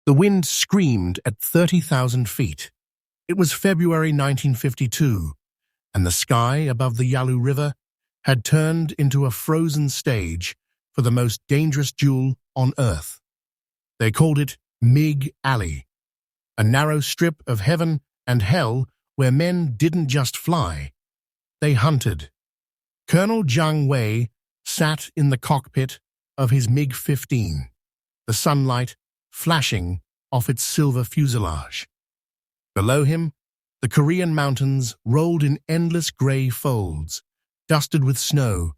The wind screamed at 30,000 feet. It was February 1952, and the sky above the Yalu River had turned into a frozen stage for the most dangerous duel on Earth. They called it MiG Alley, a narrow strip of heaven and hell where men didn't just fly, they hunted. Colonel Jiang Wei sat in the cockpit of his MiG-15, the sunlight flashing off its silver fuselage. Below him, the Korean mountains rolled in endless grey folds, dusted with snow,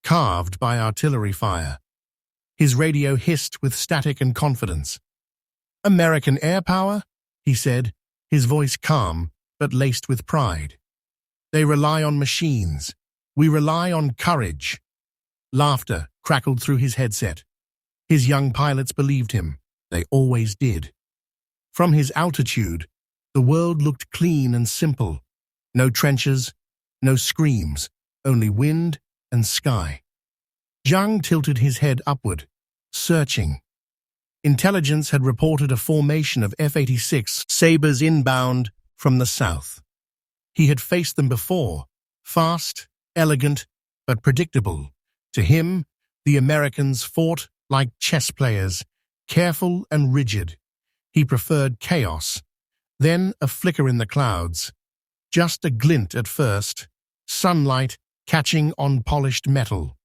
carved by artillery fire. His radio hissed with static and confidence. "American air power?" he said, his voice calm but laced with pride. "They rely on machines. We rely on courage." Laughter crackled through his headset. His young pilots believed him. They always did. From his altitude, the world looked clean and simple. No trenches, no screams, only wind and sky. Jiang tilted his head upward, searching. Intelligence had reported a formation of F-86 Sabres inbound from the south. He had faced them before, fast, elegant, but predictable. To him, the Americans fought like chess players, careful and rigid. He preferred chaos, then a flicker in the clouds. Just a glint at first, sunlight catching on polished metal.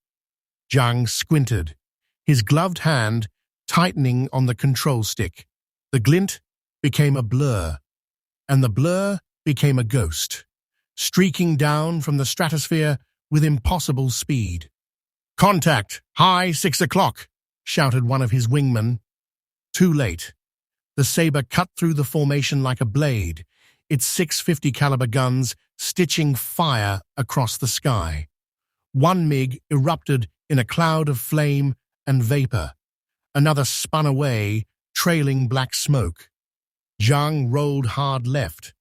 Jiang squinted, his gloved hand tightening on the control stick. The glint became a blur, and the blur became a ghost, streaking down from the stratosphere with impossible speed. "Contact, high 6 o'clock, shouted one of his wingmen. Too late. The Sabre cut through the formation like a blade, its 650 caliber guns stitching fire across the sky. One MiG erupted in a cloud of flame and vapor. Another spun away, trailing black smoke. Jiang rolled hard left,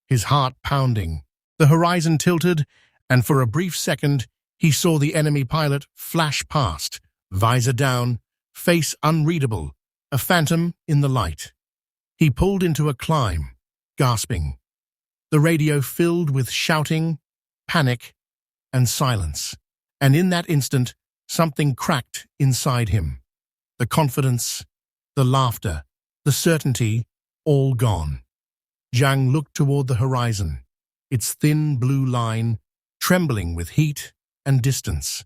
his heart pounding. The horizon tilted, and for a brief second, he saw the enemy pilot flash past, visor down, face unreadable, a phantom in the light. He pulled into a climb, gasping. The radio filled with shouting, panic, and silence. And in that instant, something cracked inside him. The confidence, the laughter, the certainty, all gone. Jiang looked toward the horizon, its thin blue line trembling with heat and distance.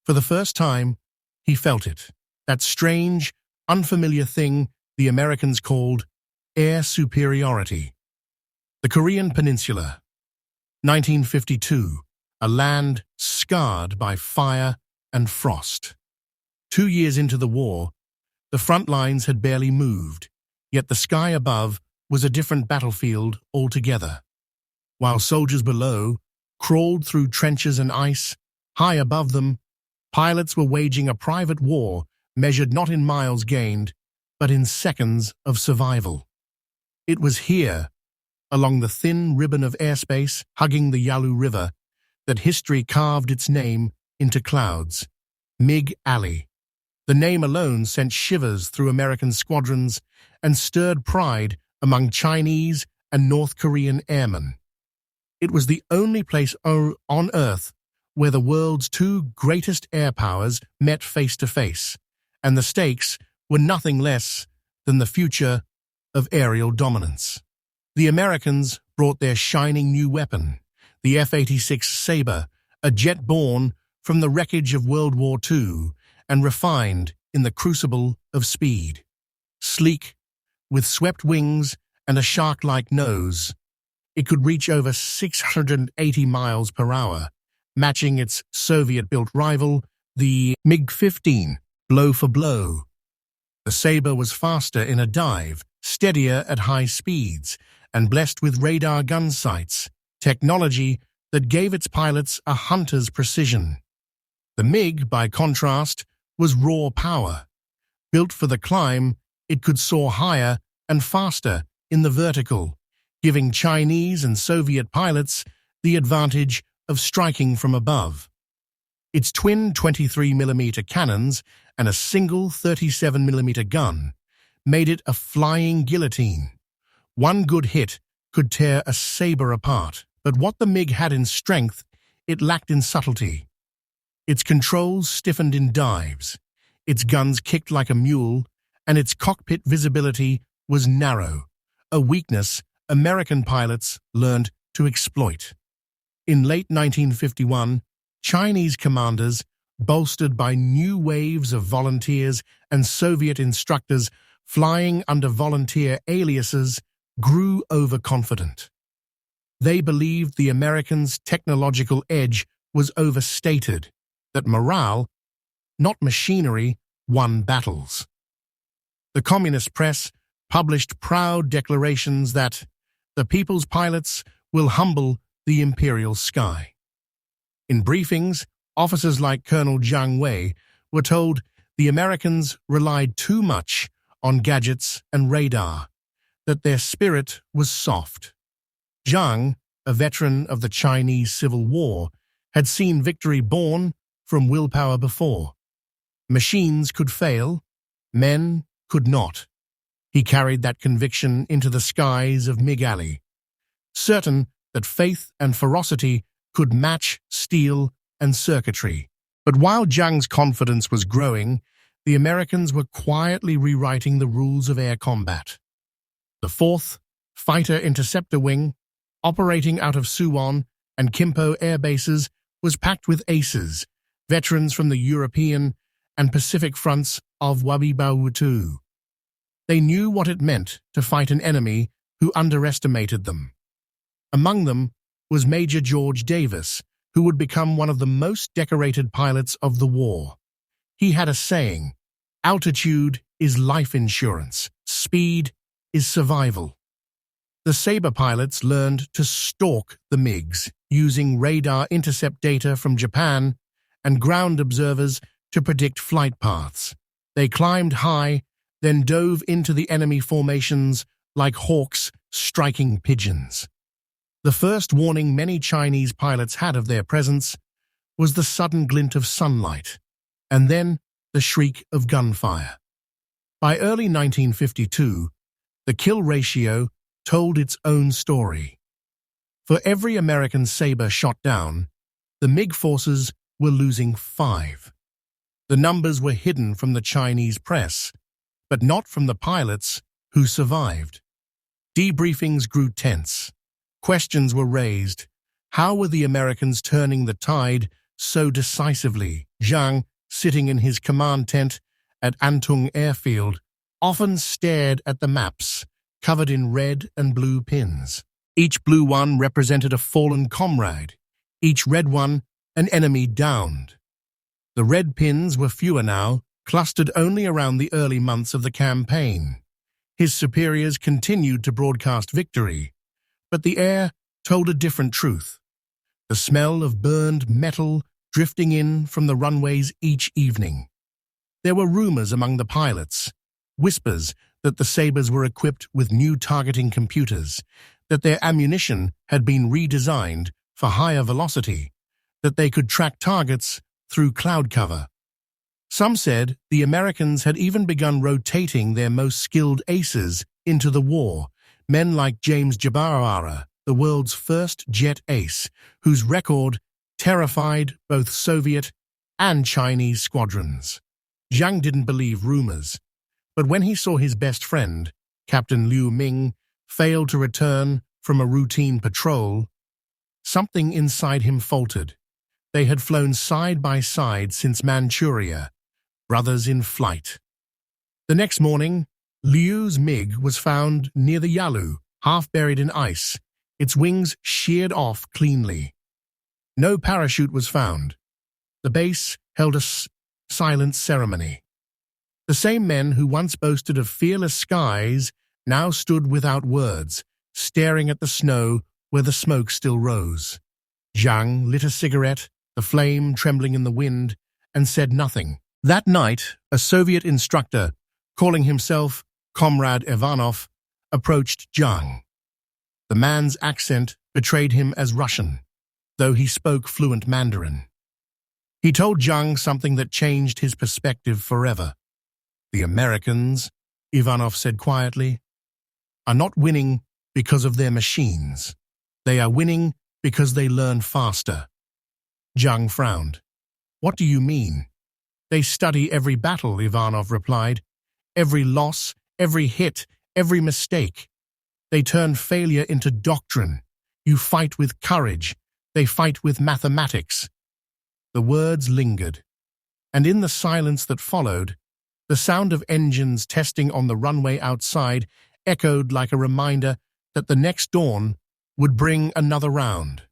For the first time, he felt it, that strange, unfamiliar thing the Americans called air superiority. The Korean Peninsula, 1952, a land scarred by fire and frost. 2 years into the war, the front lines had barely moved, yet the sky above was a different battlefield altogether. While soldiers below crawled through trenches and ice, high above them, pilots were waging a private war measured not in miles gained, but in seconds of survival. It was here, along the thin ribbon of airspace hugging the Yalu River, that history carved its name into clouds. MiG Alley. The name alone sent shivers through American squadrons and stirred pride among Chinese and North Korean airmen. It was the only place on Earth where the world's two greatest air powers met face to face, and the stakes were nothing less than the future of aerial dominance. The Americans brought their shining new weapon, the F-86 Sabre, a jet born from the wreckage of World War II and refined in the crucible of speed. Sleek, with swept wings and a shark-like nose, it could reach over 680 miles per hour, matching its Soviet-built rival, the MiG-15, blow for blow. The Sabre was faster in a dive, steadier at high speeds, and blessed with radar gunsights, technology that gave its pilots a hunter's precision. The MiG, by contrast, was raw power. Built for the climb, it could soar higher and faster in the vertical, giving Chinese and Soviet pilots the advantage of striking from above. Its twin 23mm cannons and a single 37mm gun made it a flying guillotine. One good hit could tear a Sabre apart, but what the MiG had in strength, it lacked in subtlety. Its controls stiffened in dives, its guns kicked like a mule, and its cockpit visibility was narrow, a weakness American pilots learned to exploit. In late 1951, Chinese commanders, bolstered by new waves of volunteers and Soviet instructors flying under volunteer aliases, grew overconfident. They believed the Americans' technological edge was overstated, that morale, not machinery, won battles. The communist press published proud declarations that the people's pilots will humble the imperial sky. In briefings, officers like Colonel Jiang Wei were told the Americans relied too much on gadgets and radar, that their spirit was soft. Jiang, a veteran of the Chinese Civil War, had seen victory born from willpower before. Machines could fail, men could not. He carried that conviction into the skies of MiG Alley, certain that faith and ferocity could match steel and circuitry. But while Jiang's confidence was growing, the Americans were quietly rewriting the rules of air combat. The 4th Fighter Interceptor Wing, operating out of Suwon and Kimpo air bases, was packed with aces, veterans from the European and Pacific fronts of Wabibawutu. They knew what it meant to fight an enemy who underestimated them. Among them was Major George Davis, who would become one of the most decorated pilots of the war. He had a saying, "Altitude is life insurance, speed is survival." The Sabre pilots learned to stalk the MiGs, using radar intercept data from Japan and ground observers to predict flight paths. They climbed high, then dove into the enemy formations like hawks striking pigeons. The first warning many Chinese pilots had of their presence was the sudden glint of sunlight, and then the shriek of gunfire. By early 1952, the kill ratio told its own story. For every American Sabre shot down, the MiG forces were losing 5. The numbers were hidden from the Chinese press, but not from the pilots who survived. Debriefings grew tense. Questions were raised. How were the Americans turning the tide so decisively? Jiang, sitting in his command tent at Antung Airfield, often stared at the maps, covered in red and blue pins. Each blue one represented a fallen comrade, each red one an enemy downed. The red pins were fewer now, clustered only around the early months of the campaign. His superiors continued to broadcast victory, but the air told a different truth. The smell of burned metal drifting in from the runways each evening. There were rumors among the pilots, whispers that the Sabres were equipped with new targeting computers, that their ammunition had been redesigned for higher velocity, that they could track targets through cloud cover. Some said the Americans had even begun rotating their most skilled aces into the war, men like James Jabara, the world's first jet ace, whose record terrified both Soviet and Chinese squadrons. Jiang didn't believe rumors, but when he saw his best friend, Captain Liu Ming, fail to return from a routine patrol, something inside him faltered. They had flown side by side since Manchuria, brothers in flight. The next morning, Liu's MiG was found near the Yalu, half buried in ice, its wings sheared off cleanly. No parachute was found. The base held a silent ceremony. The same men who once boasted of fearless skies now stood without words, staring at the snow where the smoke still rose. Jiang lit a cigarette, the flame trembling in the wind, and said nothing. That night, a Soviet instructor, calling himself Comrade Ivanov, approached Jiang. The man's accent betrayed him as Russian, though he spoke fluent Mandarin. He told Jiang something that changed his perspective forever. The Americans, Ivanov said quietly, are not winning because of their machines. They are winning because they learn faster. Zhang frowned. What do you mean? They study every battle, Ivanov replied. Every loss, every hit, every mistake. They turn failure into doctrine. You fight with courage. They fight with mathematics. The words lingered, and in the silence that followed, the sound of engines testing on the runway outside echoed like a reminder that the next dawn would bring another round,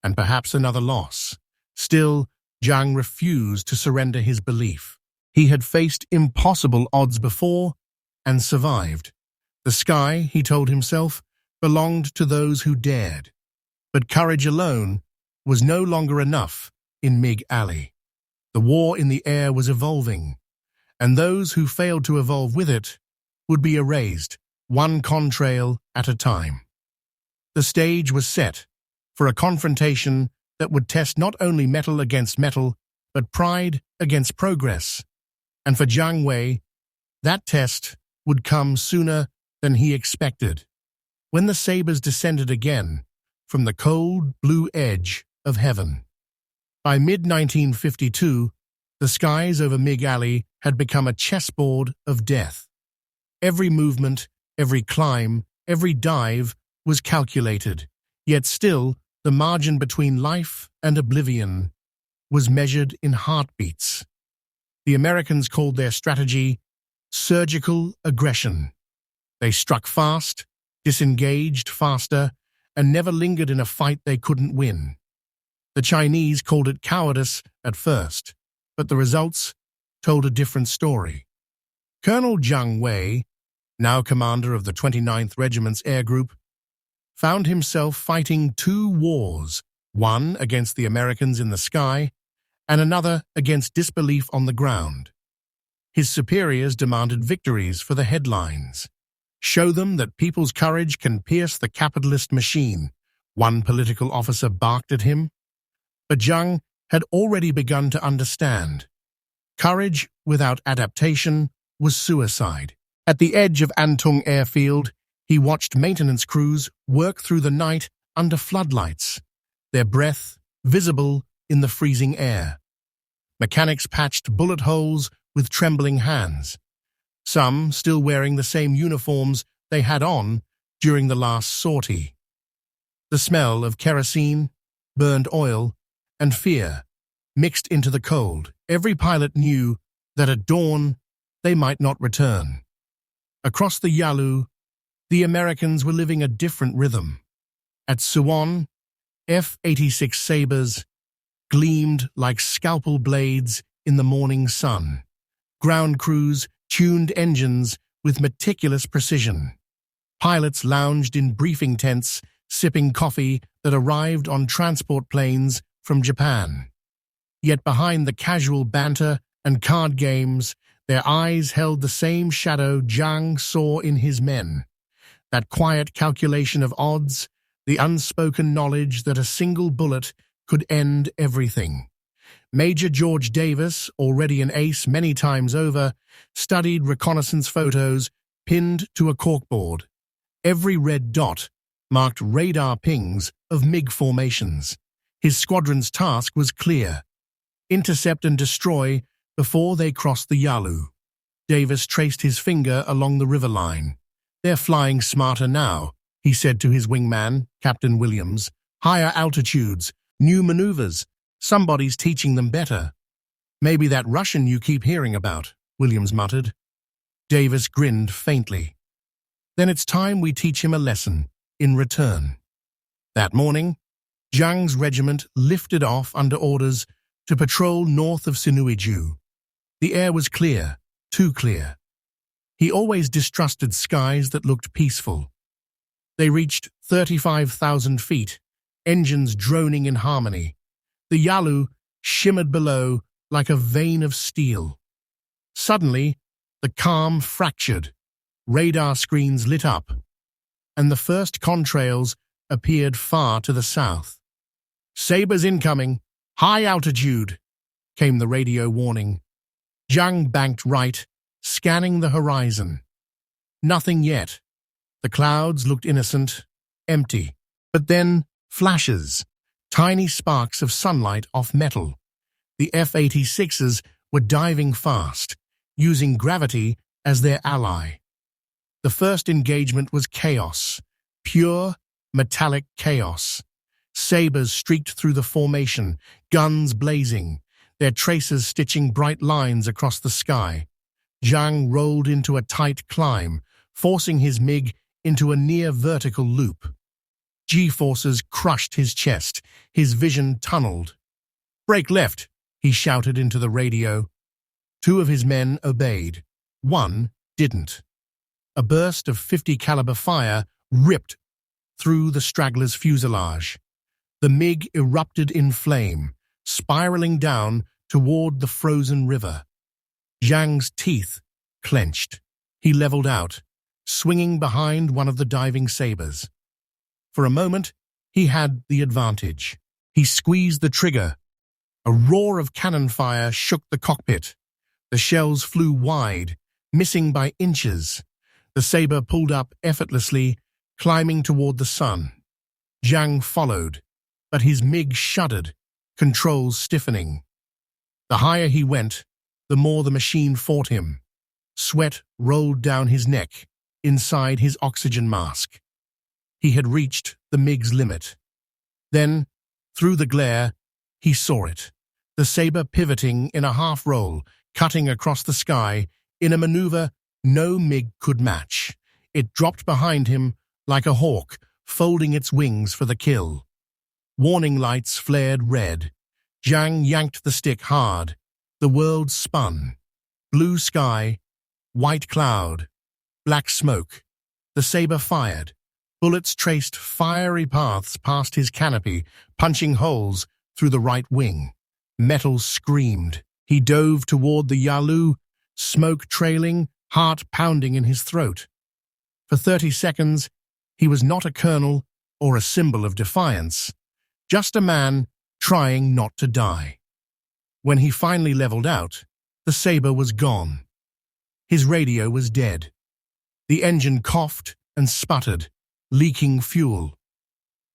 and perhaps another loss. Still, Zhang refused to surrender his belief. He had faced impossible odds before and survived. The sky, he told himself, belonged to those who dared. But courage alone was no longer enough in MiG Alley. The war in the air was evolving, and those who failed to evolve with it would be erased, one contrail at a time. The stage was set for a confrontation that would test not only metal against metal, but pride against progress. And for Zhang Wei, that test would come sooner than he expected, when the Sabres descended again from the cold blue edge of heaven. By mid-1952, the skies over MiG Alley had become a chessboard of death. Every movement, every climb, every dive was calculated, yet still the margin between life and oblivion was measured in heartbeats. The Americans called their strategy surgical aggression. They struck fast, disengaged faster, and never lingered in a fight they couldn't win. The Chinese called it cowardice at first, but the results told a different story. Colonel Zhang Wei, now commander of the 29th Regiment's Air Group, found himself fighting two wars, one against the Americans in the sky and another against disbelief on the ground. His superiors demanded victories for the headlines. Show them that people's courage can pierce the capitalist machine, one political officer barked at him. But Zhang had already begun to understand. Courage without adaptation was suicide. At the edge of Antung Airfield, he watched maintenance crews work through the night under floodlights, their breath visible in the freezing air. Mechanics patched bullet holes with trembling hands, some still wearing the same uniforms they had on during the last sortie. The smell of kerosene, burned oil, and fear mixed into the cold. Every pilot knew that at dawn they might not return. Across the Yalu, the Americans were living a different rhythm. At Suwon, F-86 Sabres gleamed like scalpel blades in the morning sun. Ground crews tuned engines with meticulous precision. Pilots lounged in briefing tents, sipping coffee that arrived on transport planes from Japan. Yet behind the casual banter and card games, their eyes held the same shadow Zhang saw in his men. That quiet calculation of odds, the unspoken knowledge that a single bullet could end everything. Major George Davis, already an ace many times over, studied reconnaissance photos pinned to a corkboard. Every red dot marked radar pings of MiG formations. His squadron's task was clear: intercept and destroy before they crossed the Yalu. Davis traced his finger along the river line. They're flying smarter now, he said to his wingman, Captain Williams. Higher altitudes, new maneuvers. Somebody's teaching them better. Maybe that Russian you keep hearing about, Williams muttered. Davis grinned faintly. Then it's time we teach him a lesson in return. That morning, Zhang's regiment lifted off under orders to patrol north of Sinuiju. The air was clear, too clear. He always distrusted skies that looked peaceful. They reached 35,000 feet, engines droning in harmony. The Yalu shimmered below like a vein of steel. Suddenly, the calm fractured. Radar screens lit up, and the first contrails appeared far to the south. Sabres incoming, high altitude, came the radio warning. Zhang banked right, scanning the horizon. Nothing yet. The clouds looked innocent, empty. But then, flashes, tiny sparks of sunlight off metal. The F-86s were diving fast, using gravity as their ally. The first engagement was chaos, pure, metallic chaos. Sabres streaked through the formation, guns blazing, their tracers stitching bright lines across the sky. Zhang rolled into a tight climb, forcing his MiG into a near-vertical loop. G-forces crushed his chest, his vision tunneled. "Break left," he shouted into the radio. Two of his men obeyed. One didn't. A burst of .50 caliber fire ripped through the straggler's fuselage. The MiG erupted in flame, spiraling down toward the frozen river. Zhang's teeth clenched. He leveled out, swinging behind one of the diving Sabres. For a moment, he had the advantage. He squeezed the trigger. A roar of cannon fire shook the cockpit. The shells flew wide, missing by inches. The Sabre pulled up effortlessly, climbing toward the sun. Zhang followed, but his MiG shuddered, controls stiffening. The higher he went, the more the machine fought him. Sweat rolled down his neck, inside his oxygen mask. He had reached the MiG's limit. Then, through the glare, he saw it. The Sabre pivoting in a half-roll, cutting across the sky, in a maneuver no MiG could match. It dropped behind him like a hawk, folding its wings for the kill. Warning lights flared red. Zhang yanked the stick hard. The world spun. Blue sky, white cloud, black smoke. The Sabre fired. Bullets traced fiery paths past his canopy, punching holes through the right wing. Metal screamed. He dove toward the Yalu, smoke trailing, heart pounding in his throat. For 30 seconds, he was not a colonel or a symbol of defiance, just a man trying not to die. When he finally leveled out, the Sabre was gone. His radio was dead. The engine coughed and sputtered, leaking fuel.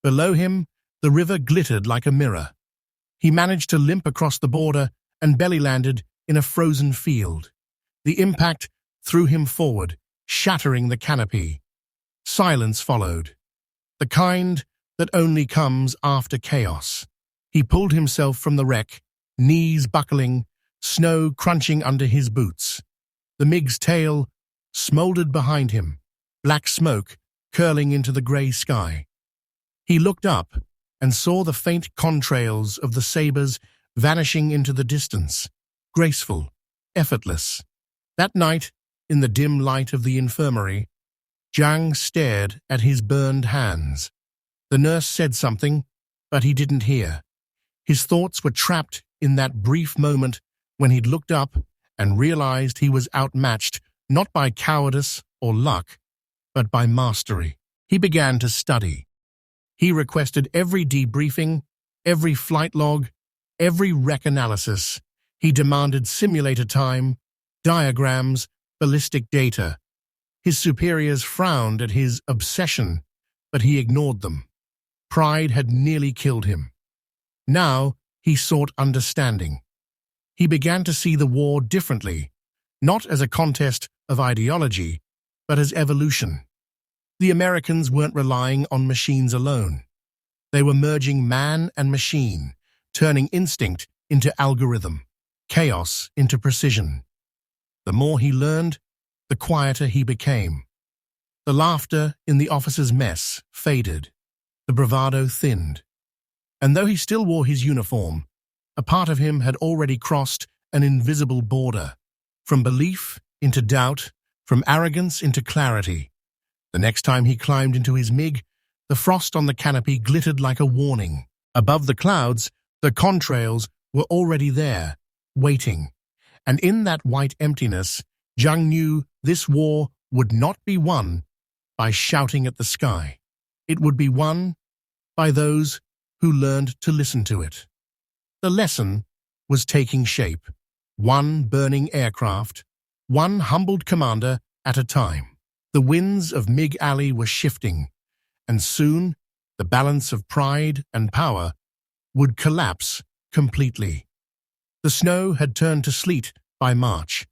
Below him, the river glittered like a mirror. He managed to limp across the border and belly-landed in a frozen field. The impact threw him forward, shattering the canopy. Silence followed, the kind that only comes after chaos. He pulled himself from the wreck, knees buckling, snow crunching under his boots. The MiG's tail smoldered behind him, black smoke curling into the grey sky. He looked up and saw the faint contrails of the Sabres vanishing into the distance, graceful, effortless. That night, in the dim light of the infirmary, Zhang stared at his burned hands. The nurse said something, but he didn't hear. His thoughts were trapped in that brief moment when he'd looked up and realized he was outmatched not by cowardice or luck, but by mastery. He began to study. He requested every debriefing, every flight log, every wreck analysis. He demanded simulator time, diagrams, ballistic data. His superiors frowned at his obsession, but he ignored them. Pride had nearly killed him. Now he sought understanding. He began to see the war differently, not as a contest of ideology, but as evolution. The Americans weren't relying on machines alone. They were merging man and machine, turning instinct into algorithm, chaos into precision. The more he learned, the quieter he became. The laughter in the officers' mess faded. The bravado thinned. And though he still wore his uniform, a part of him had already crossed an invisible border, from belief into doubt, from arrogance into clarity. The next time he climbed into his MiG, the frost on the canopy glittered like a warning. Above the clouds, the contrails were already there, waiting. And in that white emptiness, Zhang knew this war would not be won by shouting at the sky. It would be won by those who learned to listen to it. The lesson was taking shape, one burning aircraft, one humbled commander at a time. The winds of MiG Alley were shifting, and soon the balance of pride and power would collapse completely. The snow had turned to sleet by March.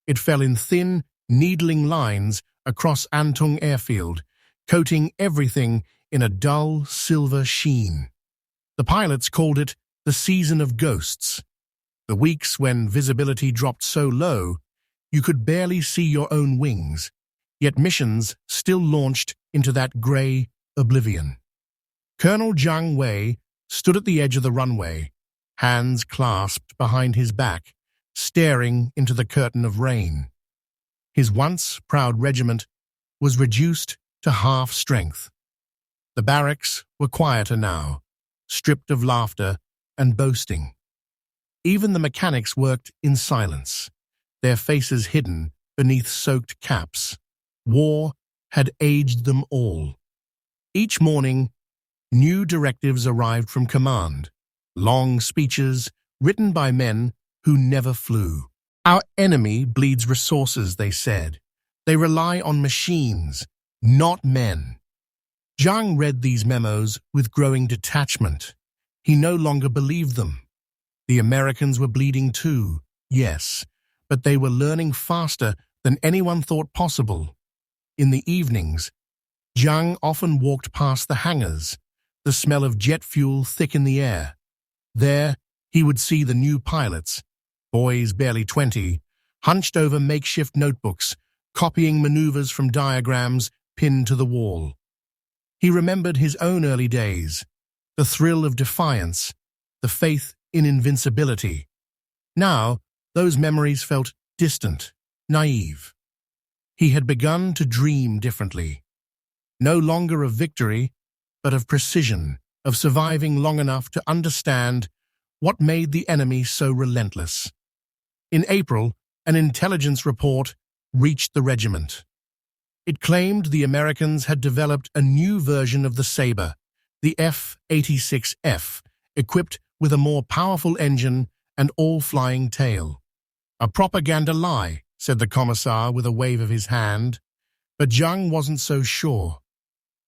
It fell in thin, needling lines across Antung airfield, coating everything in a dull silver sheen. The pilots called it the season of ghosts, the weeks when visibility dropped so low you could barely see your own wings, yet missions still launched into that grey oblivion. Colonel Jiang Wei stood at the edge of the runway, hands clasped behind his back, staring into the curtain of rain. His once proud regiment was reduced to half strength. The barracks were quieter now, stripped of laughter and boasting. Even the mechanics worked in silence, their faces hidden beneath soaked caps. War had aged them all. Each morning, new directives arrived from command, long speeches written by men who never flew. Our enemy bleeds resources, they said. They rely on machines, not men. Jiang read these memos with growing detachment. He no longer believed them. The Americans were bleeding too, yes, but they were learning faster than anyone thought possible. In the evenings, Jiang often walked past the hangars, the smell of jet fuel thick in the air. There, he would see the new pilots, boys barely 20, hunched over makeshift notebooks, copying maneuvers from diagrams pinned to the wall. He remembered his own early days, the thrill of defiance, the faith in invincibility. Now, those memories felt distant, naive. He had begun to dream differently. No longer of victory, but of precision, of surviving long enough to understand what made the enemy so relentless. In April, an intelligence report reached the regiment. It claimed the Americans had developed a new version of the Sabre, the F-86 F, equipped with a more powerful engine and all-flying tail. A propaganda lie, said the commissar with a wave of his hand, but Jiang wasn't so sure.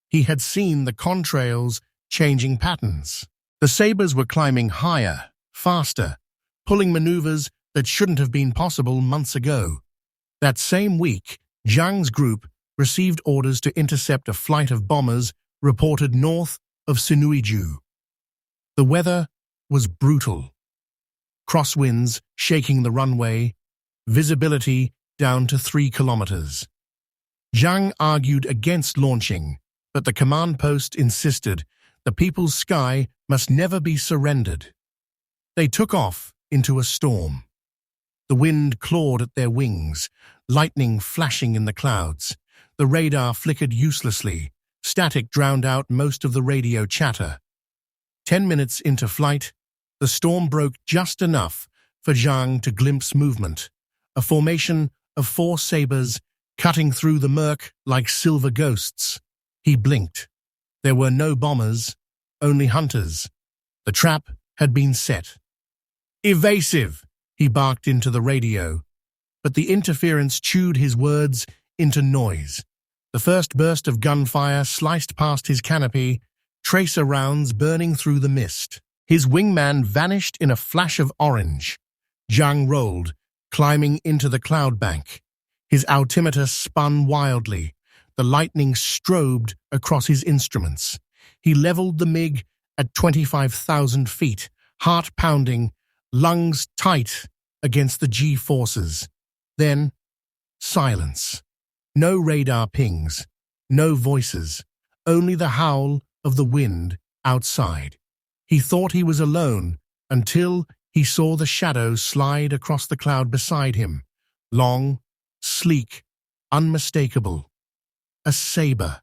He had seen the contrails changing patterns. The Sabres were climbing higher, faster, pulling maneuvers that shouldn't have been possible months ago. That same week, Jiang's group received orders to intercept a flight of bombers reported north of Sinuiju. The weather was brutal. Crosswinds shaking the runway, visibility down to 3 kilometers. Jiang argued against launching, but the command post insisted the people's sky must never be surrendered. They took off into a storm. The wind clawed at their wings, lightning flashing in the clouds. The radar flickered uselessly. Static drowned out most of the radio chatter. 10 minutes into flight, the storm broke just enough for Jiang to glimpse movement, a formation of 4 Sabres cutting through the murk like silver ghosts. He blinked. There were no bombers, only hunters. The trap had been set. "Evasive," he barked into the radio, but the interference chewed his words into noise. The first burst of gunfire sliced past his canopy, tracer rounds burning through the mist. His wingman vanished in a flash of orange. Jiang rolled, climbing into the cloud bank. His altimeter spun wildly. The lightning strobed across his instruments. He leveled the MiG at 25,000 feet, heart pounding, lungs tight against the G-forces. Then, silence. No radar pings, no voices, only the howl of the wind outside. He thought he was alone until he saw the shadow slide across the cloud beside him. Long, sleek, unmistakable. A Sabre.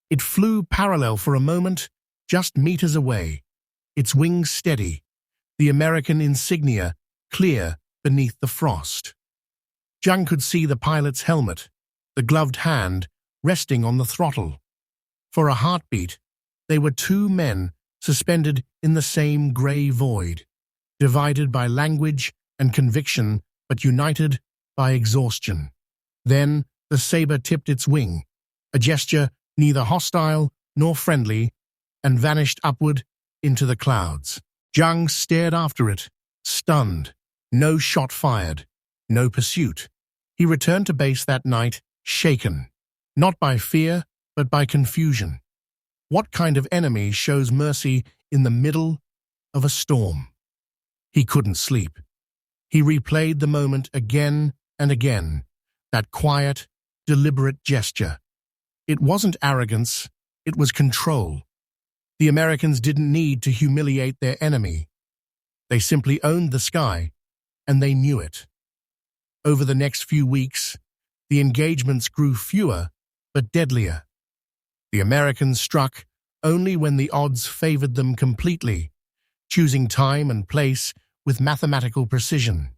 It flew parallel for a moment, just meters away, its wings steady, the American insignia clear beneath the frost. Jiang could see the pilot's helmet, the gloved hand resting on the throttle. For a heartbeat, they were 2 men suspended in the same grey void, divided by language and conviction, but united by exhaustion. Then the Sabre tipped its wing, a gesture neither hostile nor friendly, and vanished upward into the clouds. Zhang stared after it, stunned. No shot fired, no pursuit. He returned to base that night, shaken, not by fear, but by confusion. What kind of enemy shows mercy in the middle of a storm? He couldn't sleep. He replayed the moment again and again, that quiet, deliberate gesture. It wasn't arrogance, it was control. The Americans didn't need to humiliate their enemy. They simply owned the sky, and they knew it. Over the next few weeks, the engagements grew fewer but deadlier. The Americans struck only when the odds favored them completely, choosing time and place with mathematical precision.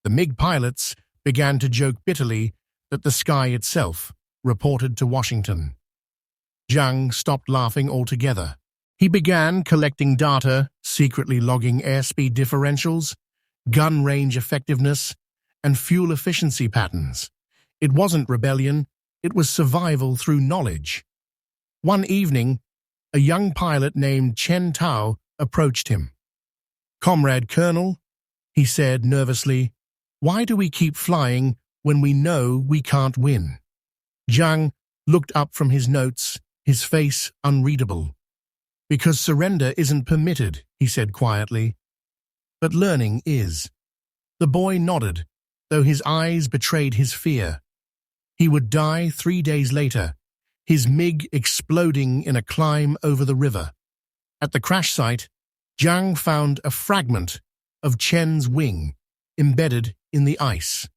The MiG pilots began to joke bitterly that the sky itself reported to Washington. Zhang stopped laughing altogether. He began collecting data, secretly logging airspeed differentials, gun range effectiveness, and fuel efficiency patterns. It wasn't rebellion, it was survival through knowledge. One evening, a young pilot named Chen Tao approached him. "Comrade Colonel," he said nervously, "why do we keep flying when we know we can't win?" Zhang looked up from his notes, his face unreadable. "Because surrender isn't permitted," he said quietly. "But learning is." The boy nodded, though his eyes betrayed his fear. He would die 3 days later, his MiG exploding in a climb over the river. At the crash site, Zhang found a fragment of Chen's wing embedded in the ice.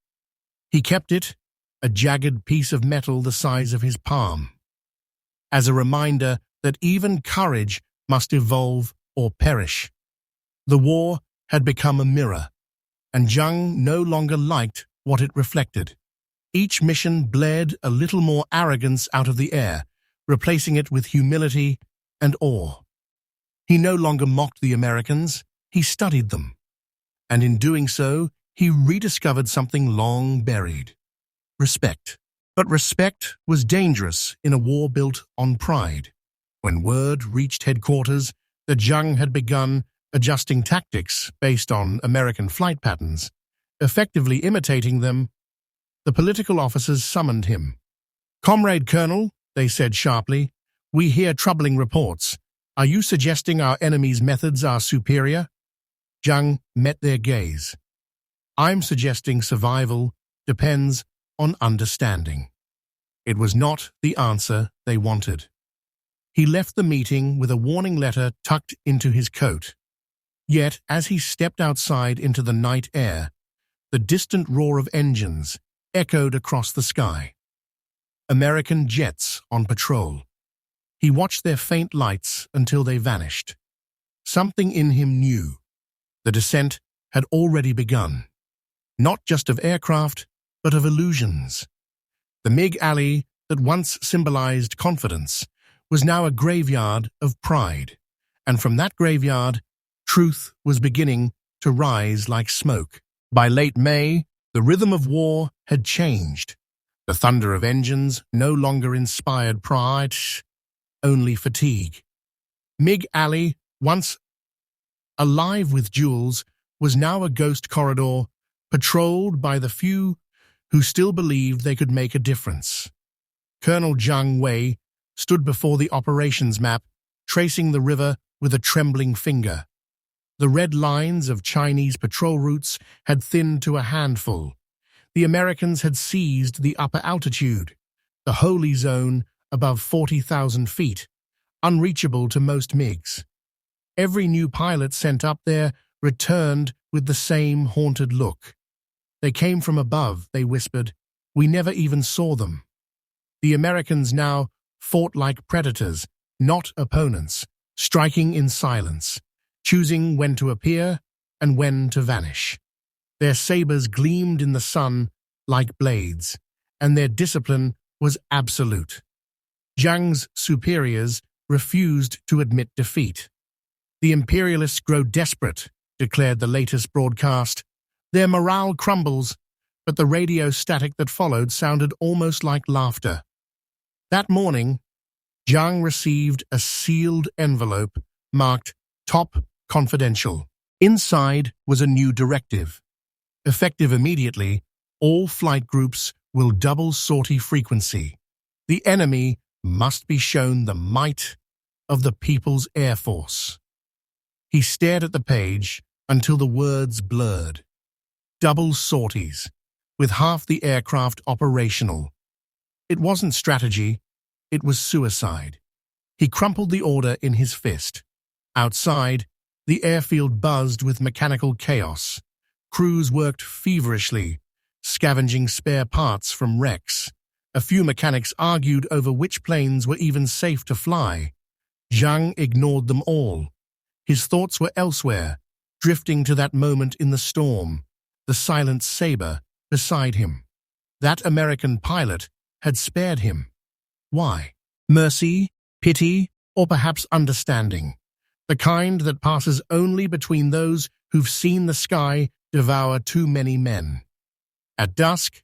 He kept it, a jagged piece of metal the size of his palm, as a reminder that even courage must evolve or perish. The war had become a mirror, and Zhang no longer liked what it reflected. Each mission bled a little more arrogance out of the air, replacing it with humility and awe. He no longer mocked the Americans, he studied them. And in doing so, he rediscovered something long buried: respect. But respect was dangerous in a war built on pride. When word reached headquarters that Zhang had begun adjusting tactics based on American flight patterns, effectively imitating them, the political officers summoned him. "Comrade Colonel," they said sharply, "we hear troubling reports. Are you suggesting our enemy's methods are superior?" Zhang met their gaze. "I'm suggesting survival depends on understanding." It was not the answer they wanted. He left the meeting with a warning letter tucked into his coat. Yet, as he stepped outside into the night air, the distant roar of engines echoed across the sky. American jets on patrol. He watched their faint lights until they vanished. Something in him knew. The descent had already begun. Not just of aircraft, but of illusions. The MiG Alley that once symbolized confidence was now a graveyard of pride, and from that graveyard, truth was beginning to rise like smoke. By late May, the rhythm of war had changed. The thunder of engines no longer inspired pride, only fatigue. MiG Alley, once alive with duels, was now a ghost corridor patrolled by the few who still believed they could make a difference. Colonel Zhang Wei stood before the operations map, tracing the river with a trembling finger. The red lines of Chinese patrol routes had thinned to a handful. The Americans had seized the upper altitude, the holy zone above 40,000 feet, unreachable to most MiGs. Every new pilot sent up there returned with the same haunted look. "They came from above," they whispered. "We never even saw them." The Americans now fought like predators, not opponents, striking in silence, choosing when to appear and when to vanish. Their sabers gleamed in the sun like blades, and their discipline was absolute. Zhang's superiors refused to admit defeat. "The imperialists grow desperate," declared the latest broadcast. "Their morale crumbles. but the radio static that followed sounded almost like laughter. That morning, Zhang received a sealed envelope marked Top Confidential. Inside was a new directive. Effective immediately, all flight groups will double sortie frequency. The enemy must be shown the might of the People's Air Force. He stared at the page until the words blurred. Double sorties, with half the aircraft operational. It wasn't strategy, it was suicide. He crumpled the order in his fist. Outside, the airfield buzzed with mechanical chaos. Crews worked feverishly, scavenging spare parts from wrecks. A few mechanics argued over which planes were even safe to fly. Zhang ignored them all. His thoughts were elsewhere, drifting to that moment in the storm, the silent Sabre beside him. That American pilot had spared him. Why? Mercy, pity, or perhaps understanding. The kind that passes only between those who've seen the sky devour too many men. At dusk,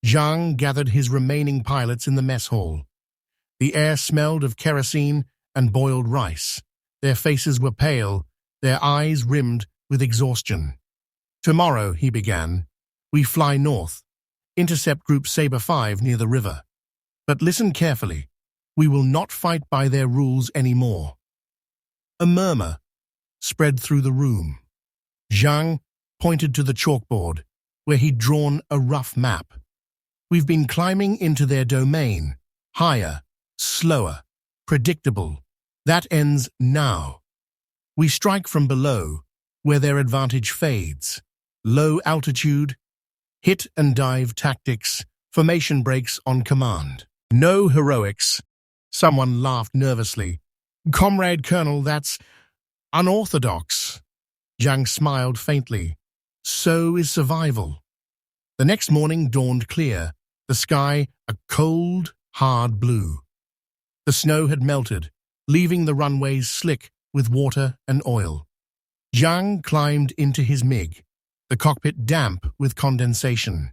Zhang gathered his remaining pilots in the mess hall. The air smelled of kerosene and boiled rice. Their faces were pale, their eyes rimmed with exhaustion. Tomorrow, he began, we fly north, intercept Group Sabre 5 near the river. But listen carefully, we will not fight by their rules anymore. A murmur spread through the room. Zhang pointed to the chalkboard, where he'd drawn a rough map. We've been climbing into their domain, higher, slower, predictable. That ends now. We strike from below, where their advantage fades. Low altitude, hit and dive tactics, formation breaks on command. No heroics. Someone laughed nervously. Comrade Colonel, that's unorthodox. Zhang smiled faintly. So is survival. The next morning dawned clear, the sky a cold, hard blue. The snow had melted, leaving the runways slick with water and oil. Zhang climbed into his MiG, the cockpit damp with condensation.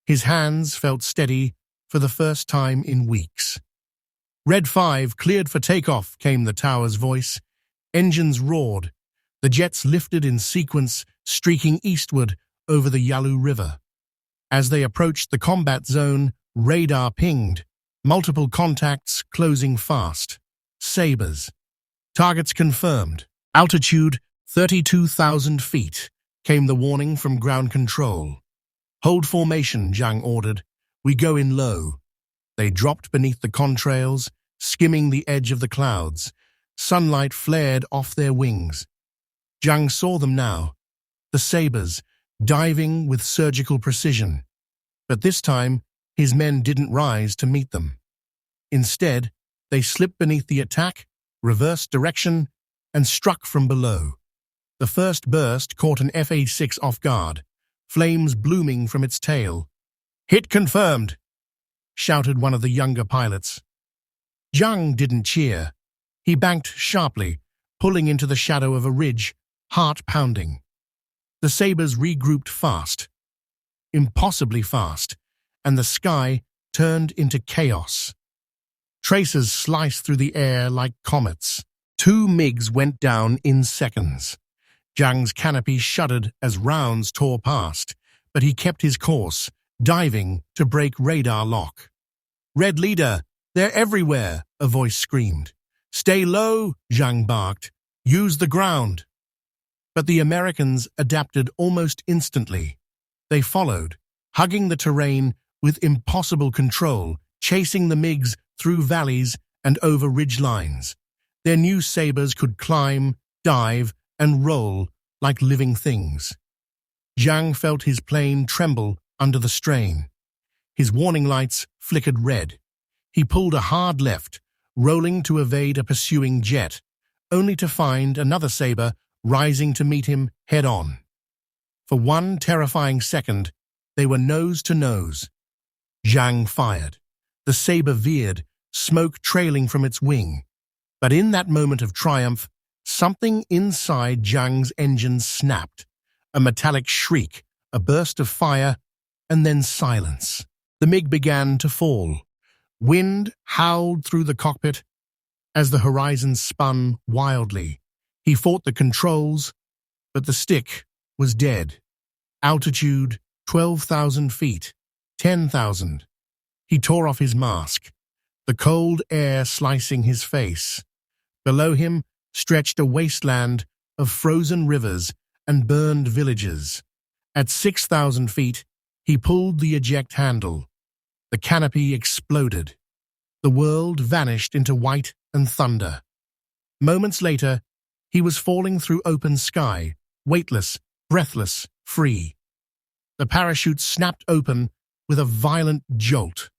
His hands felt steady for the first time in weeks. Red 5 cleared for takeoff, came the tower's voice. Engines roared. The jets lifted in sequence, streaking eastward over the Yalu River. As they approached the combat zone, radar pinged, multiple contacts closing fast. Sabres. Targets confirmed. Altitude 32,000 feet, came the warning from ground control. Hold formation, Zhang ordered. We go in low. They dropped beneath the contrails, skimming the edge of the clouds. Sunlight flared off their wings. Zhang saw them now, the Sabres, diving with surgical precision. But this time, his men didn't rise to meet them. Instead, they slipped beneath the attack, reversed direction, and struck from below. The first burst caught an F-86 off guard, flames blooming from its tail. "Hit confirmed," shouted one of the younger pilots. Zhang didn't cheer. He banked sharply, pulling into the shadow of a ridge, heart pounding. The Sabres regrouped fast, impossibly fast, and the sky turned into chaos. Tracers sliced through the air like comets. 2 MiGs went down in seconds. Zhang's canopy shuddered as rounds tore past, but he kept his course, diving to break radar lock. "Red leader, they're everywhere," a voice screamed. "Stay low," Zhang barked. "Use the ground." But the Americans adapted almost instantly. They followed, hugging the terrain with impossible control, chasing the MiGs through valleys and over ridge lines. Their new Sabres could climb, dive, and roll like living things. Zhang felt his plane tremble under the strain. His warning lights flickered red. He pulled a hard left, rolling to evade a pursuing jet, only to find another Sabre rising to meet him head-on. For one terrifying second, they were nose to nose. Zhang fired. The Sabre veered, smoke trailing from its wing. But in that moment of triumph, something inside Zhang's engine snapped. A metallic shriek, a burst of fire, and then silence. The MiG began to fall. Wind howled through the cockpit as the horizon spun wildly. He fought the controls, but the stick was dead. Altitude 12,000 feet, 10,000. He tore off his mask, the cold air slicing his face. Below him stretched a wasteland of frozen rivers and burned villages. At 6,000 feet, he pulled the eject handle. The canopy exploded. The world vanished into white and thunder. Moments later, he was falling through open sky, weightless, breathless, free. The parachute snapped open with a violent jolt.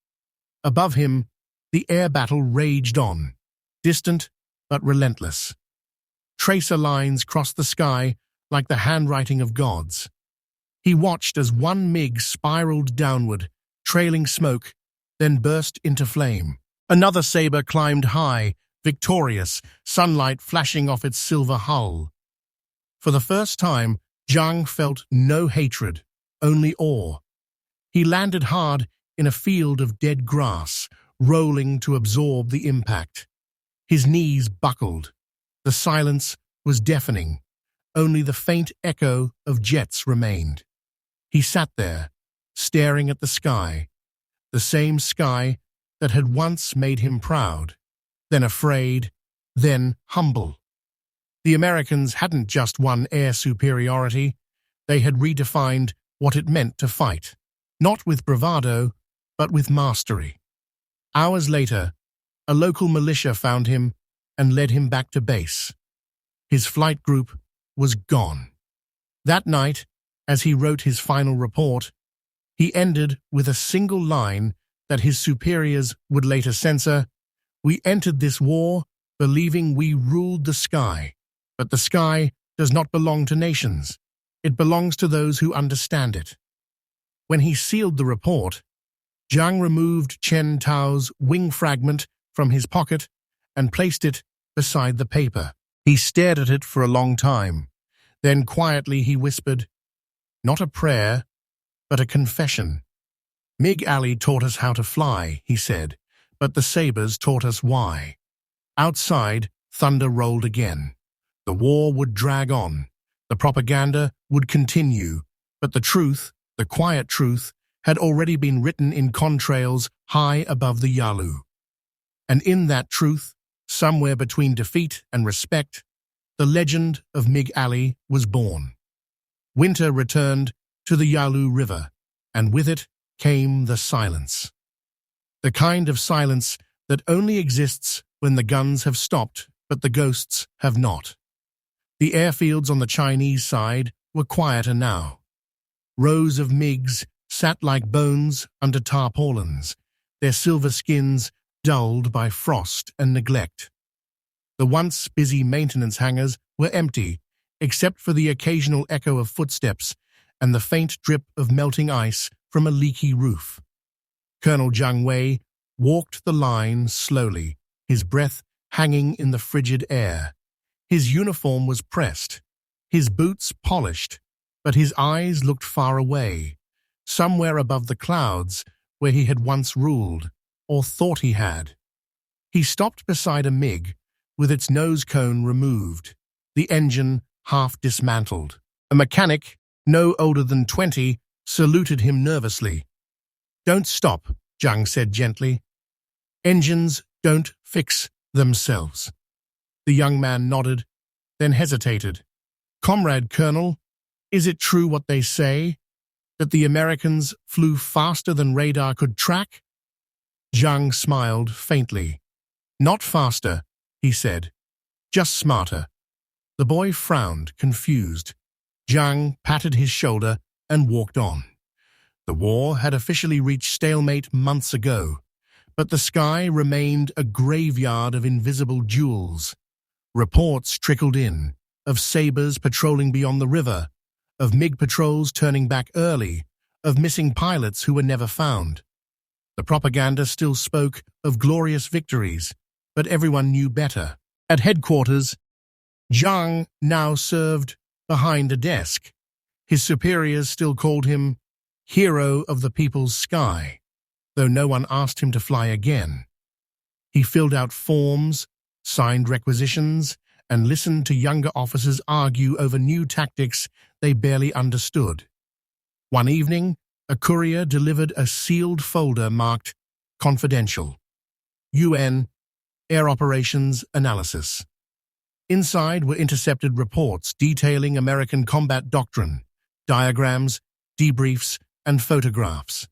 Above him, the air battle raged on, distant but relentless. Tracer lines crossed the sky like the handwriting of gods. He watched as one MiG spiraled downward, trailing smoke, then burst into flame. Another Sabre climbed high, victorious, sunlight flashing off its silver hull. For the first time, Zhang felt no hatred, only awe. He landed hard in a field of dead grass, rolling to absorb the impact. His knees buckled. The silence was deafening. Only the faint echo of jets remained. He sat there, staring at the sky, the same sky that had once made him proud, then afraid, then humble. The Americans hadn't just won air superiority, they had redefined what it meant to fight, not with bravado, but with mastery. Hours later, a local militia found him and led him back to base. His flight group was gone. That night, as he wrote his final report, he ended with a single line that his superiors would later censor: "We entered this war believing we ruled the sky, but the sky does not belong to nations. It belongs to those who understand it." When he sealed the report, Zhang removed Chen Tao's wing fragment from his pocket and placed it beside the paper. He stared at it for a long time. Then quietly he whispered, "Not a prayer, but a confession. MiG Alley taught us how to fly," he said, "but the Sabres taught us why." Outside, thunder rolled again. The war would drag on. The propaganda would continue, but the truth, the quiet truth, had already been written in contrails high above the Yalu. And in that truth, somewhere between defeat and respect, the legend of MiG Alley was born. Winter returned to the Yalu River, and with it came the silence. The kind of silence that only exists when the guns have stopped, but the ghosts have not. The airfields on the Chinese side were quieter now. Rows of MiGs sat like bones under tarpaulins, their silver skins dulled by frost and neglect. The once busy maintenance hangars were empty, except for the occasional echo of footsteps and the faint drip of melting ice from a leaky roof. Colonel Zhang Wei walked the line slowly, his breath hanging in the frigid air. His uniform was pressed, his boots polished, but his eyes looked far away, somewhere above the clouds where he had once ruled, or thought he had. He stopped beside a MiG, with its nose cone removed, the engine half dismantled. A mechanic, no older than 20, saluted him nervously. "Don't stop," Zhang said gently. "Engines don't fix themselves." The young man nodded, then hesitated. "Comrade Colonel, is it true what they say, that the Americans flew faster than radar could track?" Zhang smiled faintly. "Not faster," he said, "just smarter." The boy frowned, confused. Zhang patted his shoulder and walked on. The war had officially reached stalemate months ago, but the sky remained a graveyard of invisible jewels. Reports trickled in, of Sabres patrolling beyond the river, of MiG patrols turning back early, of missing pilots who were never found. The propaganda still spoke of glorious victories, but everyone knew better. At headquarters, Zhang now served behind a desk. His superiors still called him hero of the people's sky, though no one asked him to fly again. He filled out forms, signed requisitions, and listened to younger officers argue over new tactics they barely understood. One evening, a courier delivered a sealed folder marked Confidential. UN Air Operations Analysis. Inside were intercepted reports detailing American combat doctrine, diagrams, debriefs, and photographs.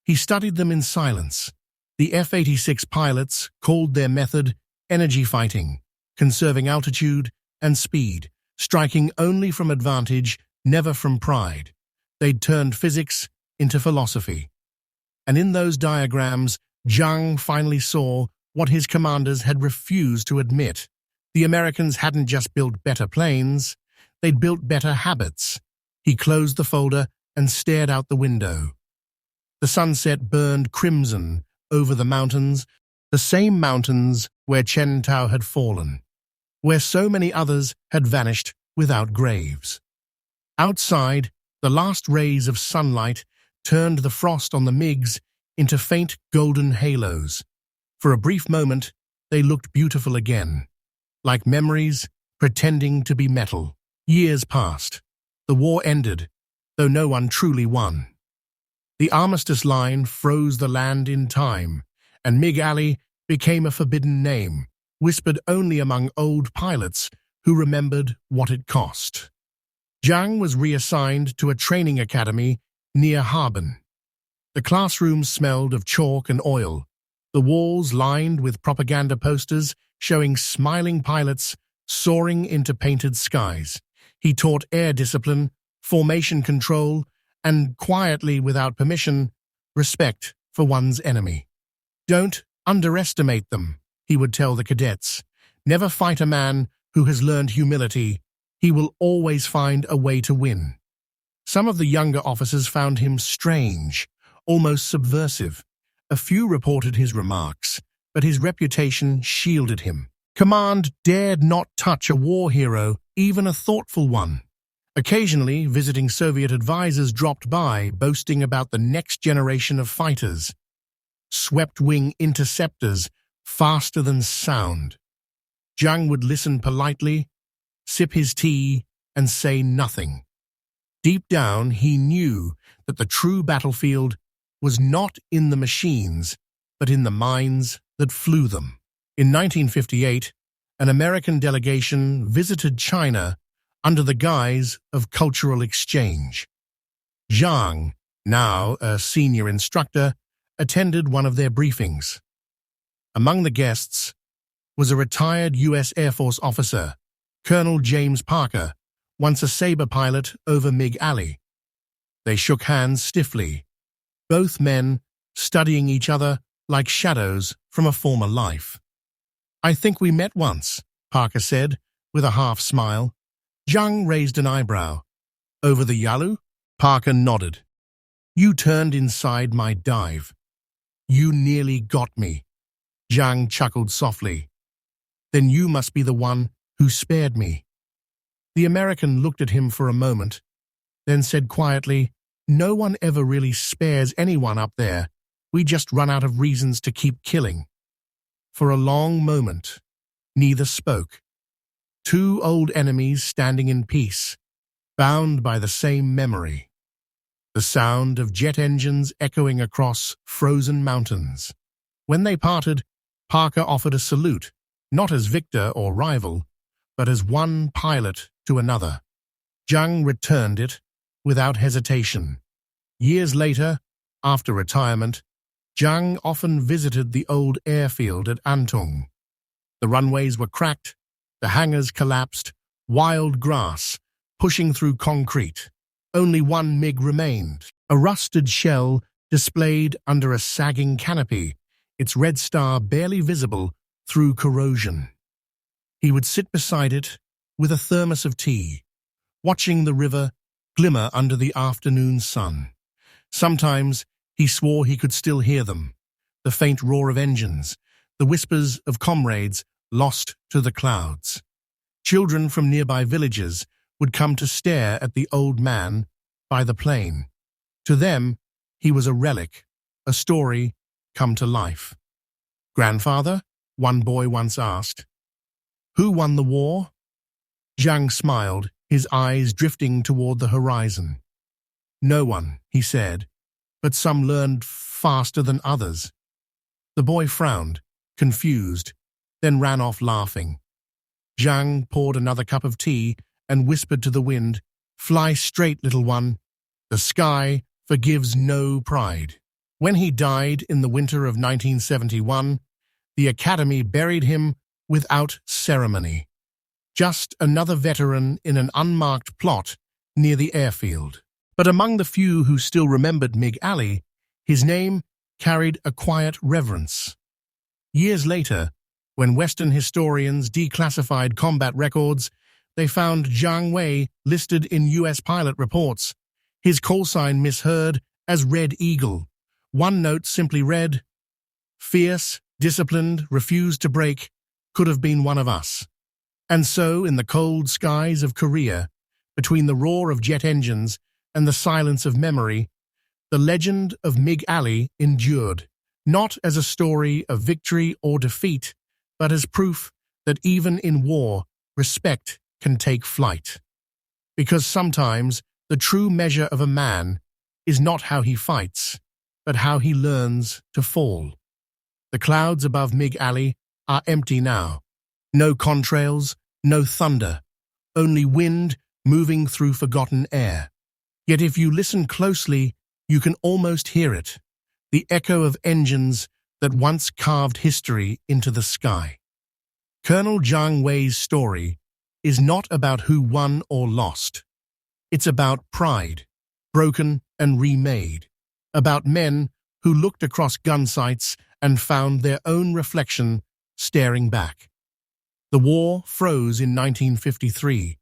He studied them in silence. The F-86 pilots called their method energy fighting, conserving altitude and speed, striking only from advantage, never from pride. They'd turned physics into philosophy. And in those diagrams, Zhang finally saw what his commanders had refused to admit. The Americans hadn't just built better planes, they'd built better habits. He closed the folder and stared out the window. The sunset burned crimson over the mountains, the same mountains where Chen Tao had fallen, where so many others had vanished without graves. Outside, the last rays of sunlight turned the frost on the MiGs into faint golden halos. For a brief moment, they looked beautiful again, like memories pretending to be metal. Years passed. The war ended, though no one truly won. The armistice line froze the land in time, and MiG Alley became a forbidden name, whispered only among old pilots who remembered what it cost. Zhang was reassigned to a training academy near Harbin. The classrooms smelled of chalk and oil, the walls lined with propaganda posters showing smiling pilots soaring into painted skies. He taught air discipline, formation control, and quietly, without permission, respect for one's enemy. Don't underestimate them, he would tell the cadets. Never fight a man who has learned humility. He will always find a way to win. Some of the younger officers found him strange, almost subversive. A few reported his remarks, but his reputation shielded him. Command dared not touch a war hero, even a thoughtful one. Occasionally, visiting Soviet advisors dropped by, boasting about the next generation of fighters. Swept-wing interceptors, faster than sound. Zhang would listen politely, sip his tea, and say nothing. Deep down, he knew that the true battlefield was not in the machines, but in the minds that flew them. In 1958, an American delegation visited China under the guise of cultural exchange. Zhang, now a senior instructor, attended one of their briefings. Among the guests was a retired U.S. Air Force officer, Colonel James Parker, once a Sabre pilot over MiG Alley. They shook hands stiffly, both men studying each other like shadows from a former life. "I think we met once," Parker said, with a half-smile. Zhang raised an eyebrow. "Over the Yalu?" Parker nodded. "You turned inside my dive. You nearly got me." Zhang chuckled softly. "Then you must be the one who spared me." The American looked at him for a moment, then said quietly, "No one ever really spares anyone up there. We just run out of reasons to keep killing." For a long moment, neither spoke. Two old enemies standing in peace, bound by the same memory. The sound of jet engines echoing across frozen mountains. When they parted, Parker offered a salute, not as victor or rival, but as one pilot to another. Zhang returned it without hesitation. Years later, after retirement, Zhang often visited the old airfield at Antung. The runways were cracked, the hangars collapsed, wild grass pushing through concrete. Only one MiG remained, a rusted shell displayed under a sagging canopy, its red star barely visible through corrosion. He would sit beside it with a thermos of tea, watching the river glimmer under the afternoon sun. Sometimes he swore he could still hear them, the faint roar of engines, the whispers of comrades lost to the clouds. Children from nearby villages would come to stare at the old man by the plane, To them, he was a relic, a story come to life. "Grandfather?" one boy once asked. "Who won the war?" Zhang smiled, his eyes drifting toward the horizon. "No one," he said, "but some learned faster than others." The boy frowned, confused, then ran off laughing. Zhang poured another cup of tea and whispered to the wind, "Fly straight, little one. The sky forgives no pride." When he died in the winter of 1971, the Academy buried him without ceremony. Just another veteran in an unmarked plot near the airfield. But among the few who still remembered MiG Alley, his name carried a quiet reverence. Years later, when Western historians declassified combat records, they found Zhang Wei listed in U.S. pilot reports, his callsign misheard as Red Eagle. One note simply read, "Fierce, disciplined, refused to break, could have been one of us." And so, in the cold skies of Korea, between the roar of jet engines and the silence of memory, the legend of MiG Alley endured, not as a story of victory or defeat, but as proof that even in war, respect can take flight. Because sometimes the true measure of a man is not how he fights, but how he learns to fall. The clouds above MiG Alley are empty now. No contrails, no thunder, only wind moving through forgotten air. Yet if you listen closely, you can almost hear it, the echo of engines that once carved history into the sky. Colonel Zhang Wei's story is not about who won or lost. It's about pride, broken and remade, about men who looked across gunsights and found their own reflection staring back. The war froze in 1953,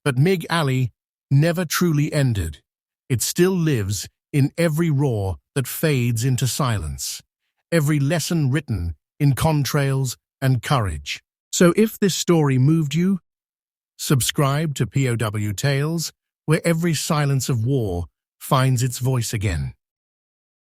but MiG Alley never truly ended. It still lives in every roar that fades into silence, every lesson written in contrails and courage. So if this story moved you, subscribe to POW Tales, where every silence of war finds its voice again.